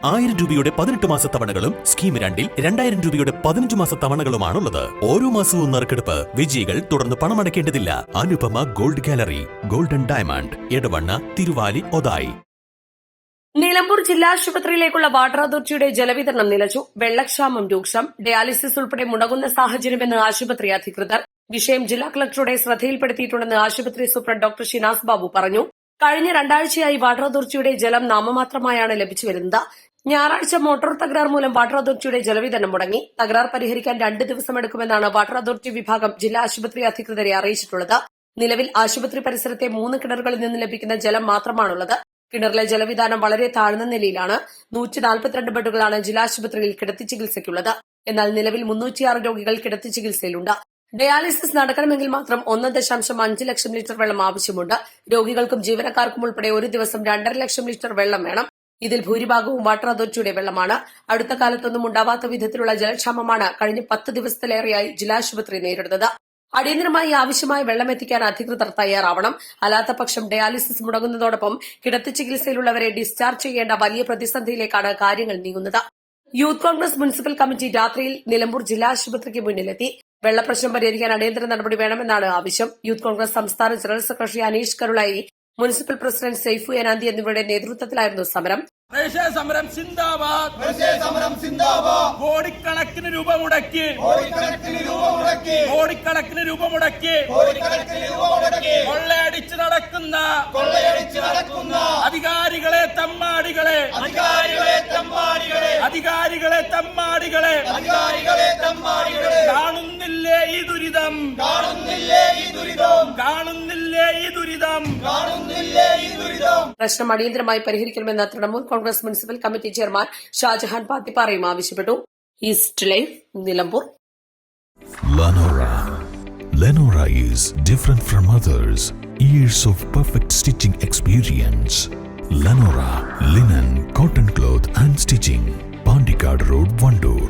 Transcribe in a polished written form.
1000 രൂപയുടെ 18 മാസ തവണകളും സ്കീം 2-ൽ 2000 രൂപയുടെ 15 മാസ തവണകളുമാണുള്ളത്. ഓരോ മാസവും നറുക്കെടുപ്പ്. വിജയികൾ തുടർന്ന് പണമടയ്ക്കേണ്ടതില്ല. Anupama gold gallery, golden diamond, Edavanna, Thiruvali, Othayi. Nilambur ജില്ലാ ആശുപത്രിയിലേക്കുള്ള വാട്ടർ അതോറിറ്റിയുടെ ജലവിതരണം നിലച്ചു. വെള്ളക്ഷാമം രൂക്ഷം. ഡയാലിസിസ് ഉൾപ്പെടെ മുടങ്ങുന്ന സാഹചര്യമെന്ന് ആശുപത്രി അധികൃതർ. വിഷയം ജില്ലാ കളക്ടറുടെ ശ്രദ്ധയിൽപ്പെടുത്തിയിട്ടുണ്ടെന്ന് ആശുപത്രി സൂപ്രണ്ട് ഡോക്ടർ ഷിനാസ് ബാബു പറഞ്ഞു. കഴിഞ്ഞ 2 ആഴ്ചയായി വാട്ടർ അതോറിറ്റിയുടെ ജലം നാമമാത്രമായാണ് ലഭിച്ചുവരുന്നത്. ഞായറാഴ്ച മോട്ടോർ തകരാർ മൂലം വാട്ടർ അതോറിറ്റിയുടെ ജലവിതരണം മുടങ്ങി. തകരാർ പരിഹരിക്കാൻ 2 ദിവസമെടുക്കുമെന്നാണ് വാട്ടർ അതോറിറ്റി വിഭാഗം ജില്ലാ ആശുപത്രി അധികൃതരെ അറിയിച്ചിട്ടുള്ളത്. നിലവിൽ ആശുപത്രി പരിസരത്തെ 3 കിണറുകളിൽ നിന്ന് ലഭിക്കുന്ന ജലം മാത്രമാണുള്ളത്. കിണറിലെ ജലവിധാനം വളരെ താഴ്ന്ന നിലയിലാണ്. 142 ബെഡുകളാണ് ജില്ലാ ആശുപത്രിയിൽ കിടത്തി ചികിത്സയ്ക്കുള്ളത്. എന്നാൽ നിലവിൽ 306 രോഗികൾ കിടത്തി ചികിത്സയിലുണ്ട്. ഡയാലിസിസ് നടക്കണമെങ്കിൽ മാത്രം 1.5 ലക്ഷം ലിറ്റർ വെള്ളം ആവശ്യമുണ്ട്. രോഗികൾക്കും ജീവനക്കാർക്കും ഉൾപ്പെടെ ഒരു ദിവസം 2.5 ലക്ഷം ലിറ്റർ വെള്ളം വേണം. ഇതിൽ ഭൂരിഭാഗവും വാട്ടർ അതോറിറ്റിയുടെ വെള്ളമാണ്. അടുത്ത കാലത്തൊന്നും ഉണ്ടാവാത്ത വിധത്തിലുള്ള ജലക്ഷാമമാണ് കഴിഞ്ഞ 10 ദിവസത്തിലേറെയായി ജില്ലാ ആശുപത്രി നേരിടുന്നത്. അടിയന്തരമായി ആവശ്യമായ വെള്ളം എത്തിക്കാൻ അധികൃതർ തയ്യാറാവണം. അല്ലാത്തപക്ഷം ഡയാലിസിസ് മുടങ്ങുന്നതോടൊപ്പം കിടത്തി ചികിത്സയിലുള്ളവരെ ഡിസ്ചാർജ് ചെയ്യേണ്ട വലിയ പ്രതിസന്ധിയിലേക്കാണ് കാര്യങ്ങൾ നീങ്ങുന്നത്. യൂത്ത് കോൺഗ്രസ് മുനിസിപ്പൽ കമ്മിറ്റി രാത്രിയിൽ നിലമ്പൂർ ജില്ലാ ആശുപത്രിക്ക് മുന്നിലെത്തി. വെള്ളപ്രശ്നം പരിഹരിക്കാൻ അടിയന്തര നടപടി വേണമെന്നാണ് ആവശ്യം. യൂത്ത് കോൺഗ്രസ് സംസ്ഥാന general secretary Aneesh Karulai, municipal president Saifu Enanthi എന്നിവരുടെ നേതൃത്വത്തിലായിരുന്നു സമരം. സമരം സിന്ദാബാദ്. കോടിക്കണക്കിന് രൂപ മുടക്കി കൊള്ളയടിച്ച് നടക്കുന്ന അധികാരികളെ തമ്മാടികളെ കാണുന്നില്ലേ ഈ ദുരിതം? പ്രശ്നം അടിയന്തരമായി പരിഹരിക്കണമെന്ന് Trinamool Congress municipal committee chairman Shajahan പാത്തിപ്പാറയും ആവശ്യപ്പെട്ടു. East live, Nilambur. Lenora is different from others. Years of perfect stitching experience. Lenora linen, cotton cloth and stitching. Pandikad Road, Vandoor.